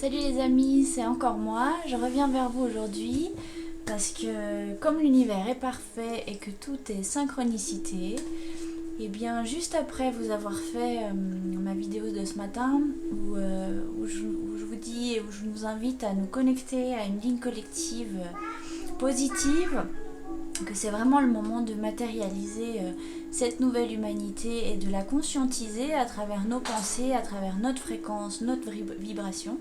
Salut les amis, c'est encore moi. Je reviens vers vous aujourd'hui parce que comme l'univers est parfait et que tout est synchronicité, et bien juste après vous avoir fait ma vidéo de ce matin où je vous dis et où je nous invite à nous connecter à une ligne collective positive, que c'est vraiment le moment de matérialiser cette nouvelle humanité et de la conscientiser à travers nos pensées, à travers notre fréquence, notre vibration.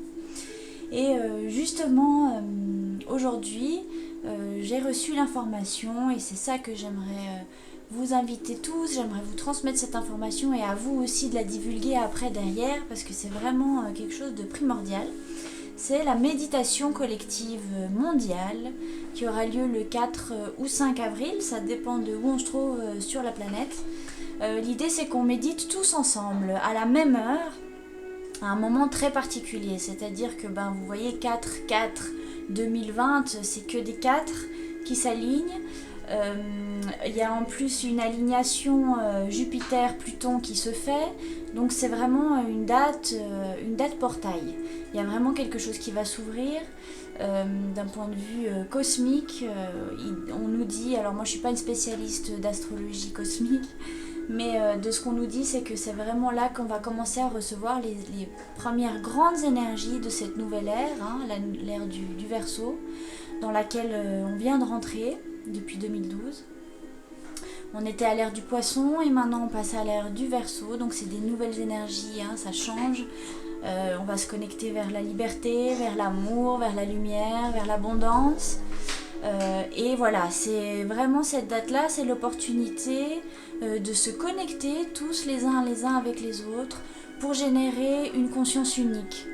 Et justement, aujourd'hui, j'ai reçu l'information et c'est ça que j'aimerais vous inviter tous, j'aimerais vous transmettre cette information et à vous aussi de la divulguer après derrière parce que c'est vraiment quelque chose de primordial. C'est la méditation collective mondiale qui aura lieu le 4 ou 5 avril, ça dépend de où on se trouve sur la planète. L'idée c'est qu'on médite tous ensemble à la même heure, à un moment très particulier, c'est-à-dire que vous voyez 4-4-2020, c'est que des 4 qui s'alignent. Il y a en plus une alignation Jupiter-Pluton qui se fait, donc c'est vraiment une date portail. Il y a vraiment quelque chose qui va s'ouvrir d'un point de vue cosmique. On nous dit, alors moi je suis pas une spécialiste d'astrologie cosmique, mais de ce qu'on nous dit, c'est que c'est vraiment là qu'on va commencer à recevoir les premières grandes énergies de cette nouvelle ère, l'ère du Verseau, dans laquelle on vient de rentrer depuis 2012. On était à l'ère du Poisson et maintenant on passe à l'ère du Verseau, donc c'est des nouvelles énergies, ça change. On va se connecter vers la liberté, vers l'amour, vers la lumière, vers l'abondance. Et voilà, c'est vraiment cette date-là, c'est l'opportunité de se connecter tous les uns avec les autres pour générer une conscience unique.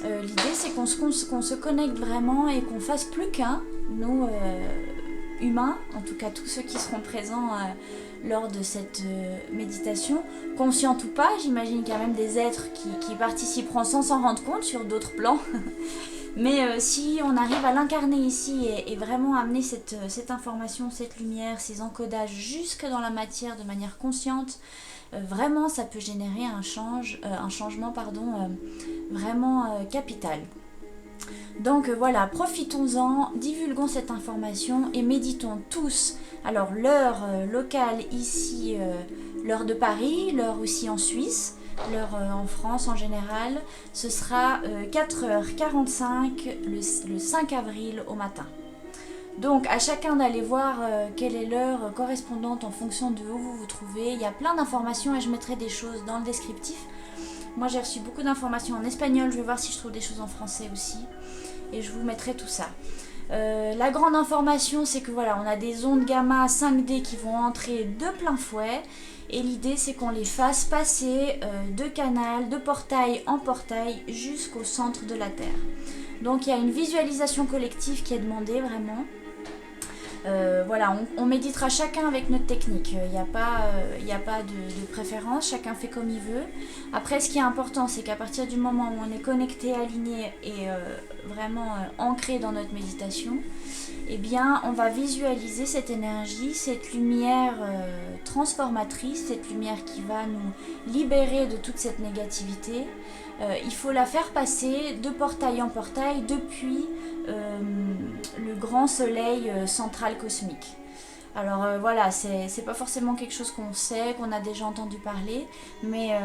L'idée c'est qu'on se connecte vraiment et qu'on fasse plus qu'un, nous humains, en tout cas tous ceux qui seront présents lors de cette méditation, conscients ou pas, j'imagine qu'il y a même des êtres qui participeront sans s'en rendre compte sur d'autres plans. Mais si on arrive à l'incarner ici et vraiment amener cette information, cette lumière, ces encodages jusque dans la matière de manière consciente, vraiment ça peut générer un changement vraiment capital. Donc voilà, profitons-en, divulguons cette information et méditons tous. Alors l'heure locale ici, l'heure de Paris, l'heure aussi en Suisse, l'heure en France en général, ce sera 4h45 le 5 avril au matin. Donc à chacun d'aller voir quelle est l'heure correspondante en fonction de où vous vous trouvez. Il y a plein d'informations et je mettrai des choses dans le descriptif. Moi j'ai reçu beaucoup d'informations en espagnol, je vais voir si je trouve des choses en français aussi. Et je vous mettrai tout ça. La grande information, c'est que voilà, on a des ondes gamma 5D qui vont entrer de plein fouet. Et l'idée, c'est qu'on les fasse passer de canal, de portail en portail jusqu'au centre de la Terre. Donc il y a une visualisation collective qui est demandée vraiment. Voilà, on méditera chacun avec notre technique, il n'y a pas de préférence, chacun fait comme il veut. Après ce qui est important, c'est qu'à partir du moment où on est connecté, aligné et vraiment ancré dans notre méditation, eh bien on va visualiser cette énergie, cette lumière transformatrice, cette lumière qui va nous libérer de toute cette négativité. Il faut la faire passer de portail en portail depuis le grand soleil central cosmique. Alors voilà, c'est pas forcément quelque chose qu'on sait, qu'on a déjà entendu parler, mais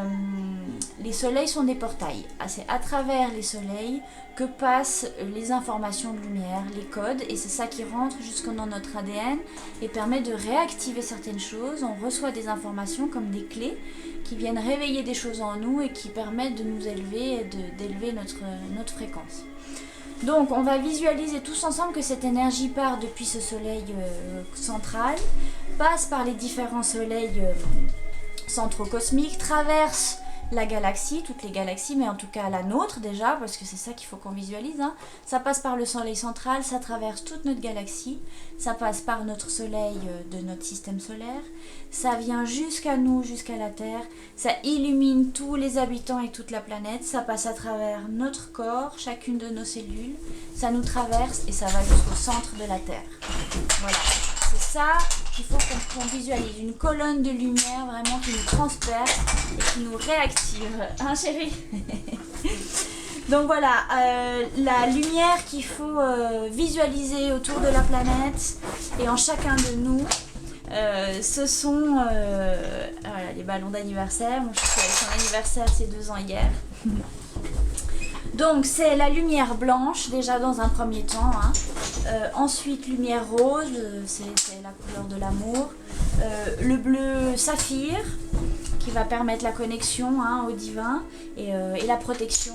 les soleils sont des portails. C'est à travers les soleils que passent les informations de lumière, les codes, et c'est ça qui rentre jusque dans notre ADN et permet de réactiver certaines choses. On reçoit des informations comme des clés qui viennent réveiller des choses en nous et qui permettent de nous élever et d'élever notre fréquence. Donc on va visualiser tous ensemble que cette énergie part depuis ce soleil central, passe par les différents soleils centraux cosmiques, traverse la galaxie, toutes les galaxies, mais en tout cas la nôtre déjà, parce que c'est ça qu'il faut qu'on visualise. Ça passe par le soleil central, ça traverse toute notre galaxie, ça passe par notre soleil de notre système solaire, ça vient jusqu'à nous, jusqu'à la Terre, ça illumine tous les habitants et toute la planète, ça passe à travers notre corps, chacune de nos cellules, ça nous traverse et ça va jusqu'au centre de la Terre. Voilà, c'est ça qu'il faut qu'on visualise, une colonne de lumière vraiment qui nous transperce et qui nous réactive. Hein chérie? Donc voilà, la lumière qu'il faut visualiser autour de la planète et en chacun de nous, ce sont voilà, les ballons d'anniversaire. Mon chouchou avec son anniversaire, c'est 2 ans hier. Donc c'est la lumière blanche déjà dans un premier temps, hein. Ensuite lumière rose, c'est la couleur de l'amour. Le bleu saphir qui va permettre la connexion, hein, au divin et la protection.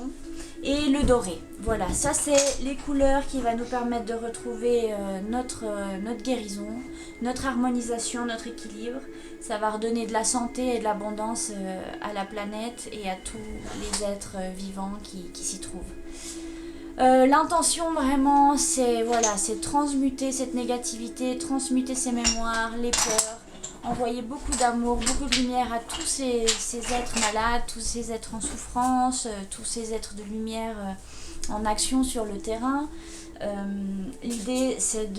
Et le doré, voilà, ça c'est les couleurs qui vont nous permettre de retrouver notre guérison, notre harmonisation, notre équilibre. Ça va redonner de la santé et de l'abondance à la planète et à tous les êtres vivants qui s'y trouvent. L'intention vraiment, c'est voilà, c'est transmuter cette négativité, transmuter ces mémoires, les peurs, envoyer beaucoup d'amour, beaucoup de lumière à tous ces êtres malades, tous ces êtres en souffrance, tous ces êtres de lumière en action sur le terrain. L'idée c'est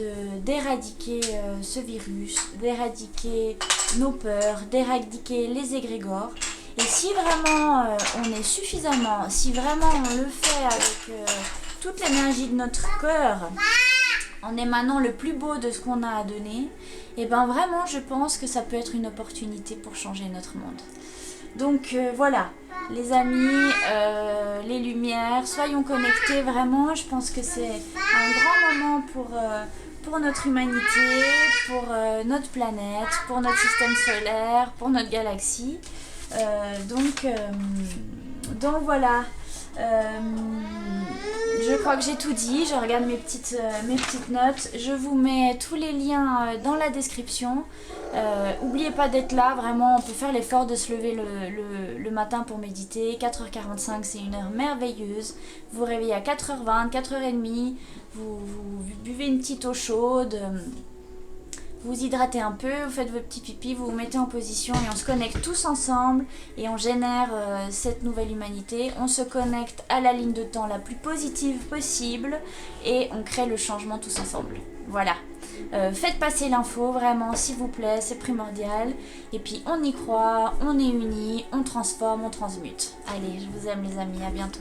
d'éradiquer ce virus, d'éradiquer nos peurs, d'éradiquer les égrégores. Et si vraiment on est suffisamment, si vraiment on le fait avec toute l'énergie de notre cœur, en émanant le plus beau de ce qu'on a à donner, et ben vraiment je pense que ça peut être une opportunité pour changer notre monde. Donc voilà, les amis, les lumières, soyons connectés vraiment. Je pense que c'est un grand moment pour notre humanité, pour notre planète, pour notre système solaire, pour notre galaxie. Donc voilà. Je crois que j'ai tout dit, je regarde mes petites notes, je vous mets tous les liens dans la description. N'oubliez pas d'être là, vraiment on peut faire l'effort de se lever le matin pour méditer. 4h45 c'est une heure merveilleuse, vous vous réveillez à 4h20, 4h30, vous buvez une petite eau chaude, vous hydratez un peu, vous faites vos petits pipis, vous vous mettez en position et on se connecte tous ensemble et on génère cette nouvelle humanité. On se connecte à la ligne de temps la plus positive possible et on crée le changement tous ensemble. Voilà. Faites passer l'info, vraiment, s'il vous plaît, c'est primordial. Et puis on y croit, on est unis, on transforme, on transmute. Allez, je vous aime les amis, à bientôt.